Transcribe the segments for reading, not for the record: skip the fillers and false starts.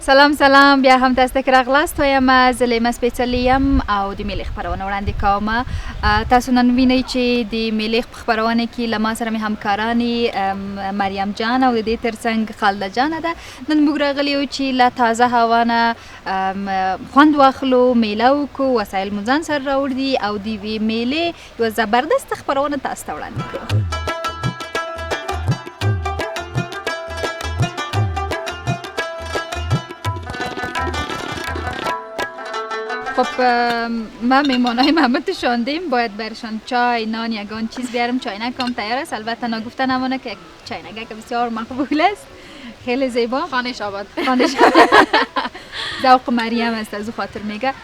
سلام بیا هم تاسو ته راغلاست وایم زلیم سپیشلیم او د میلې خبرونه وړاندې کوم. تاسو نن وینئ چې د میلې خبرونه کې لما سره مې همکارانی مریم جان او د دې ترڅنګ خالده جان ده. نن موږ راغلی یو چې لا تازه هوا نه خوند واخلو، میله وکړو، وسایل مو ځان سره راوړي او د وی میلې یو زبردست خبرونه تاسو ته وړاندې کړو. خب ما میمانای محمد شاندیم، باید برشان چای، نان، یگان چیز بیارم. چاینک هم تیار است، البته نگفته نمانه که چاینک بسیار مقبول است، خیلی زیبا. خانش آباد ذوق مریم است، از او خاطر میگه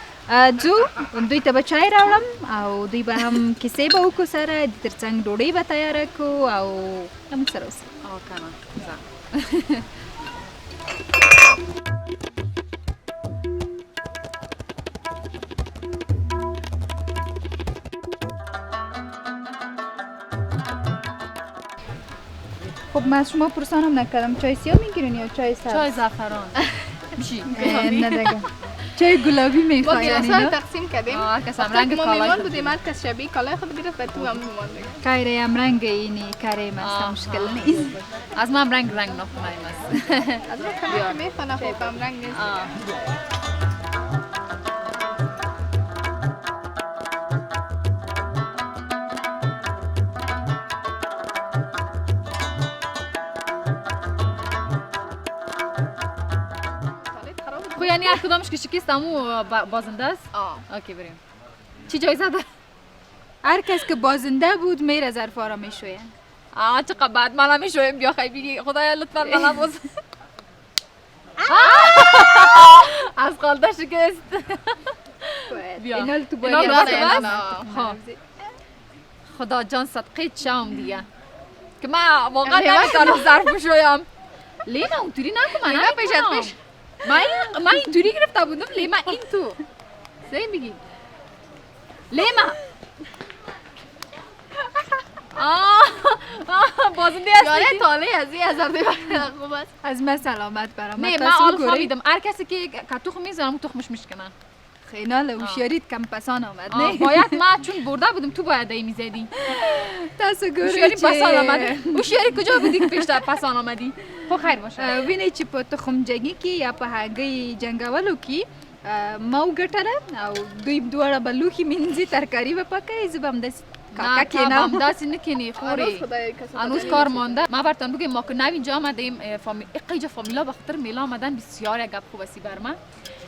دوی ته به چای راوړم او دوی به هم کیسې به وکړو سره، د ترڅنګ ډوډۍ به تیاره کړو او موږ سره اوسئ. خب من از شما پرسانم نکردم چای سیاه میگیرین یا چای سبز؟ چای زعفران. چی؟ نه دیگه چای گلابی میخواین؟ ما گلاسا تقسیم کردیم. هر کس هم رنگ کالای میمون بودیم، هر کس شبیه کالای خود گرفت و تو هم میمون دیگه. کایره هم رنگ اینی کریم است، مشکل نیست. از ما هم رنگ نخونیم است. از ما کمی میخونه خب هم رنگ نیست. یعنی هر کدامش که شکست همو بازنده است؟ اوکی بریم. چی جایزه ده؟ هر کس که بازنده بود میره ظرفا را میشوین. چقدر بعد منم میشویم، بیا خیلی بگی خدایا لطفا منم باز. از خالده شکست. بیا اینا تو باید خدا جان صدقه چم دیگه که من واقعا نمیتونم ظرف بشویم. لینا اونطوری نکن، من پیش من اینطوری گرفته بودم. لیما این تو صحیح میگی لیما. بازنده هستی یاره تاله از این هزار دیگر خوب است. از من سلامت برام. نه من آلخا میدم، هر کسی که تخم میزنم تخمش میشکنه. خیلی هوشیاریت کم پسان آمد. نه باید ما چون برده بودم تو باید ای میزدی. تاسو ګورئ هوشیاری پسان آمدی. هوشیاری کجا بودی که پیشتر پسان آمدی؟ خو خیر باشه. وینئ چې په تخمجنګي کې یا په هګۍ جنګولو کې ما وګټله او دوی دواړه به لوښي مینځي، ترکاري به پکوي، زه به همداسې کاکا کینم. داسې نکنی خوری. هنوز کار مانده. ما براتون بگم ما که نو اینجا آمدیم، اینجا فامیلا به خاطر میلا آمدن، بسیار یک گپ خوب است بر من.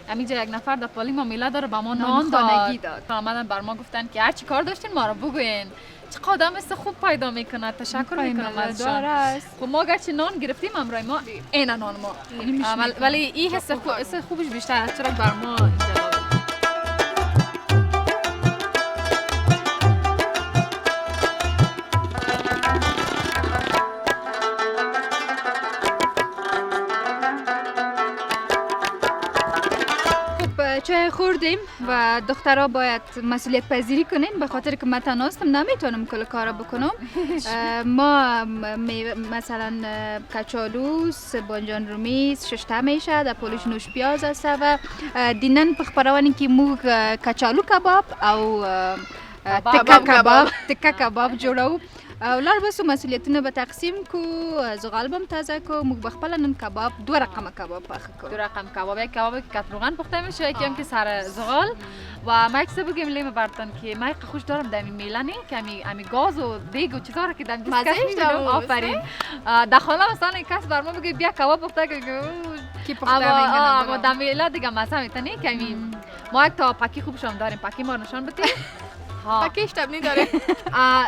همینجا یک نفر در پالی ما میلا داره، با ما نان داد. آمدن بر ما گفتن که هر چی کار داشتین ما رو بگوین. چقدر مثل خوب پیدا میکنه، تشکر میکنم ازشان. خب ما گرچه نان گرفتیم امروز ما این نان ما، ولی این حس خوبش بیشتر از چرا بر ما اینجا. چای خوردیم و دخترها باید مسئولیت پذیری کنین، به خاطر که من تنهاستم نمیتونم کل کارا بکنم. ما مثلا کچالوس، بانجان رومیز، ششته میشه، در پولش نوش پیاز است و دینن پخبروانی که مو کچالو کباب او تکه کباب جوړو. ولر بس مسئولیتونه به تقسیم کو، زغال بم تازه کو، موږ بخپل نن کباب دو رقم کباب پخ کو. دو رقم کباب، یک کباب که کتروغن پخته میشه، یکی هم که سر زغال. و ما یک سه بگم لیمه برتن که من خوش دارم دمی میلانی که امی گاز و دیگ و چیزا که دم دیسکش میدم. آفرین. در خانه مثلا کس بر ما بگه بیا کباب پخته کی پخته میکنه. اما دم میلا دیگه مثلا میتونی که ما یک تا پاکی خوبشون داریم، پاکی ما نشان بدید. پاکیش تبنی داره.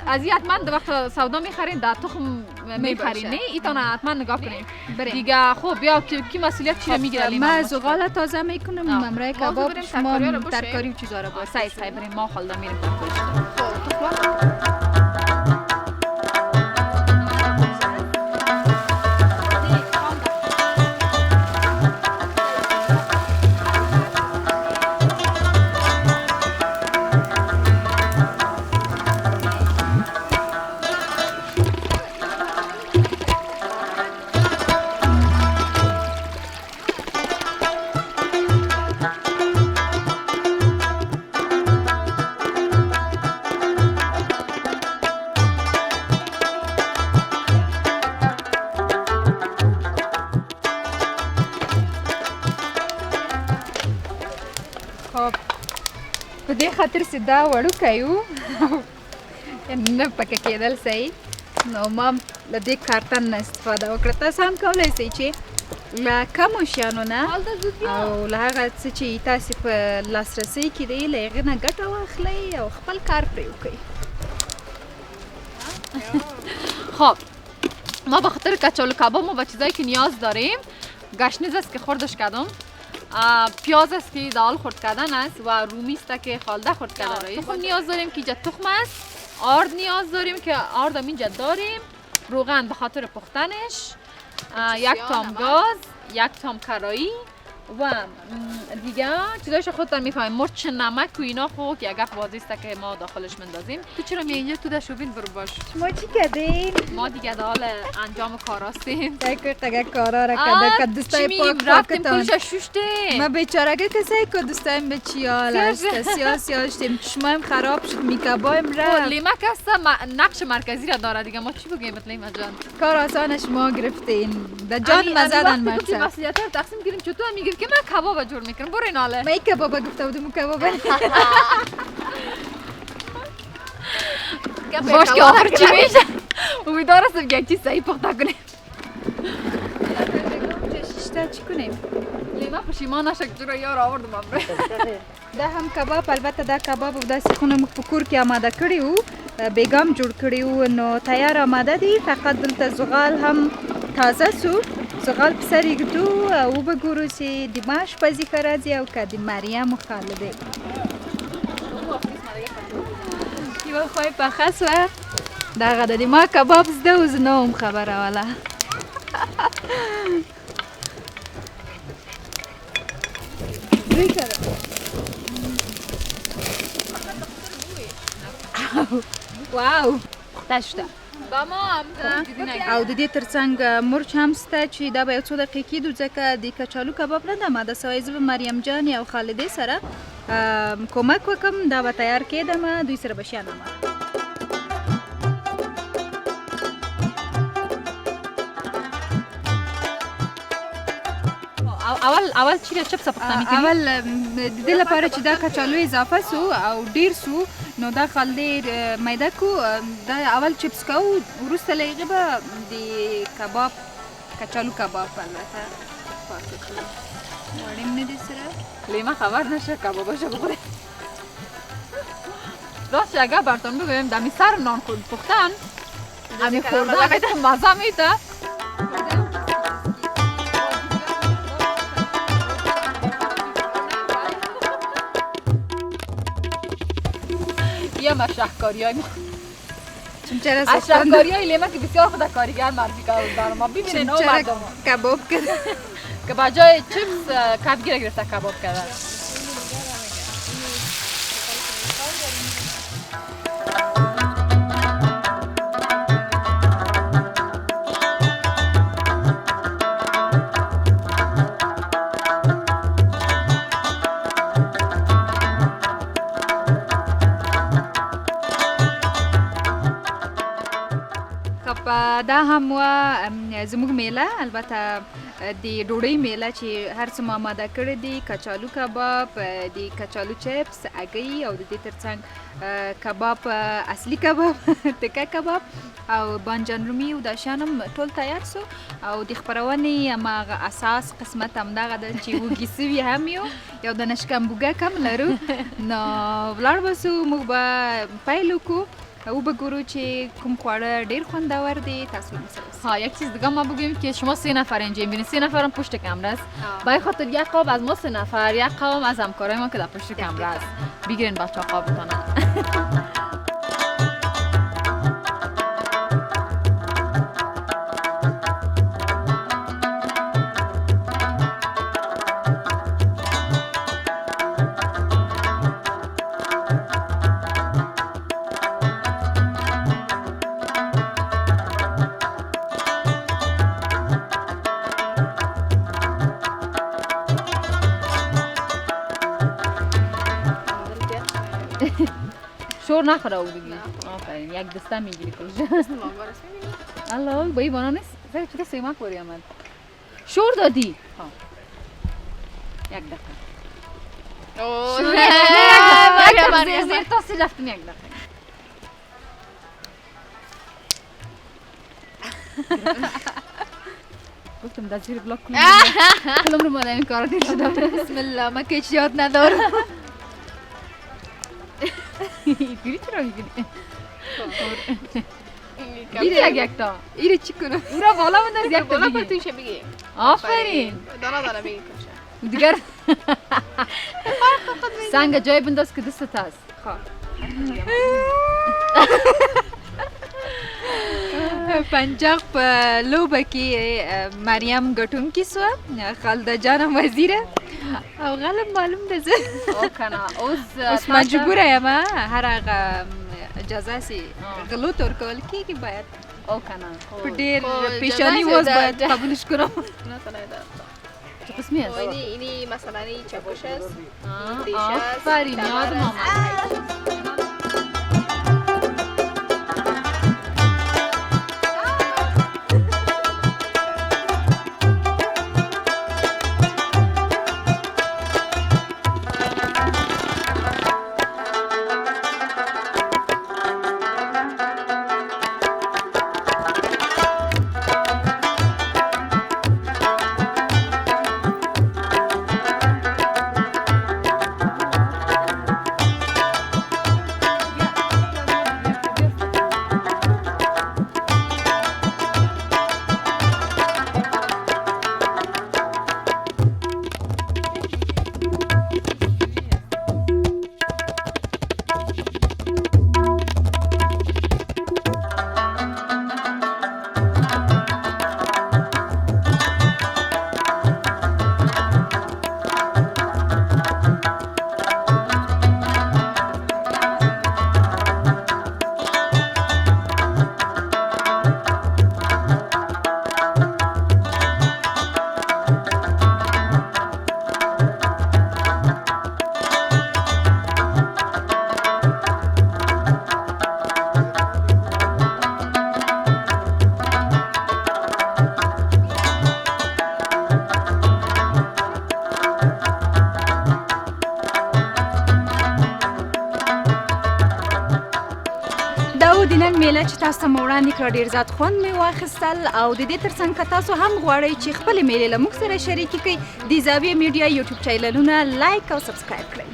از این حتما در وقت سودا میخرین، در تخم میخرین، نه ایتونه حتما نگاه کنین دیگه. خب بیا کی مسئولیت چی رو میگیره؟ من زغال تازه میکنم، ممرای کباب، شما ترکاری و چیزا رو باید. سعی بریم ما خالده میریم ترکاری. خاطر سیده وړو کایو نه پکې کېدل صحیح نو ما له دې کارتن نه استفاده وکړه تاسو هم کولی شئ چې له کمو شیانو نه او له هغه څه چې تاسې په لاسرسۍ کې دی له هغې نه ګټه واخلئ او خپل کار پرې وکړئ خب ما به خاطر کچالو کباب ما به چیزایی که نیاز داریم گشنیز است که خوردش کردم پیاز است که دال خورد کردن است و رومی است که خالده خورد کردن است نیاز داریم که اینجا تخم است آرد نیاز داریم که آرد هم اینجا داریم روغن به خاطر پختنش یک تام گاز یک تام کرایی و دیگه چیزایش خودتان میفهمیم مرچ نمک و اینا خوب که اگه واضح است که ما داخلش مندازیم تو چرا می اینجا تو دشوبین برو باش شما چی کردین؟ ما دیگه دال انجام کار هستیم دیگه کارا را کرده که دوستای پاک رفتیم کلش شوشته ما بیچارگه کسایی که دوستایم به چی حال است سیاسیم شما هم خراب شد میکبایم را لیمک است نقش مرکزی را داره دیگه ما چی بگیم لیما جان کار آسانش ما گرفتین در جان مزدن مقصد مسئولیت رو تقسیم کردیم چطور میگیم که من کباب جور میکنم برو این حاله من این کباب گفته بودم کباب باش که آخر چی میشه امیدوار هستم یک چیز صحیح پخته کنیم چی کنیم لیما پشیمان نشه که جور یار آوردم دا هم کباب البته دا کباب داسې خونه موږ په کور کې آماده کړي وو بیګم جوړ کړي وو نو تیار آماده دي فقط دلته زغال هم تازه سو زغال په سر ایږدو او وبګورو چې د ما اشپزي ښه راځي او که د مریم و خالدې یوه خوا یې پخه سوه دغه ده د ما کباب زده و زه نه وم خبره واله واو خطه شده او د دې ترڅنګ مرچ هم شته چې دا به یو څو دقیقې کېږدو ځکه د کچالو کباب نه ده آماده سوی زه به مریم جان او خالدې سره کومک وکړم دا به تیار کېدم دوی سره به شیانم اول چی چپس پخته میکنی؟ اول د دې لپاره چې دا کچالو اضافه سو او ډیر سو نو دا خالدې میده کو دا اول چپس کو وروسته له هغې به د کباب کچالو کباب البته پاکه کړو غواړیم نه دې سره لیما خبر نشه کباباشو بخوره راست اگر براتون بگویم دمی سر نان پختن همی خوردن خیلی مزه میده ما شهکاری های از شهکاری های لیما که بسیار خود کاریگر معرفی کردن ما ببینین او مردم کباب کرد که با جای چپس کبگیر گرفته کباب کردن دا هم و زموږ میله البته د ډوډۍ میله چې هر څه ما آماده کړی دي کچالو کباب د کچالو چپس هګۍ او د دې ترڅنګ کباب اصلي کباب تکه کباب او بانجان رومي او دا شیان هم ټول تیار سو او د خپرونې هماغه اساس قسمت همدغه ده چې وږي سوي هم یو د نشکمبوګه کم لرو نو ولاړ به سو موږ به پیل وکړو او بگورو چه کم خواړه ډیر خوندور دي تاسو مثلا ها یک چیز دیگه ما بگیم که شما 3 نفر اینجا میبینید 3 نفرم پشت کامera است برای خاطر یک قاب از ما 3 نفر یک قاب از همکارای ما که در پشت کامera است بگیرین بچه‌ها قابتون شور نخوره او بگی آفرین یک دسته میگیری کلش الله با این بانا نیست زیر چطور سیمک باری آمد شور دادی یک دفعه اوه زیر تاسو رفتم یک دقیقه گفتم در زیر بلاک کنم کلم رو مادم این کار دیر شده بسم الله من که هیچ یاد ندارم. گیری چرا میگیری؟ بیده یک تا ایره چی کنم؟ او را بالا بند از یک تا بالا پر بگی تویشه بگی آفرین دانا بگی کنشه دیگر سنگ جای بنداز که دستت هست پنجاب په لوبه کې مریم ګټونکې سوه، خالده جان وزیره او غالب معلوم ده زه او کنه اوس مجبوره یم هر هغه اجازه سي غلو تور کول کېږي باید او کنه په ډېر پیشانی واز باید قبولش کنم. چه قسمی هست؟ اینی مثلا این چکش است آفرین یادم آمد د نن میله چې تاسو ته مو وړاندې کړه ډېر زیات خوند مې واخیستل او د دې ترڅنګ که تاسو هم غواړئ چې خپلې میلې له موږ سره شریکې کړئ د زاویه میډیا یوټیوب چینلونه لایک او سبسکرایب کړئ.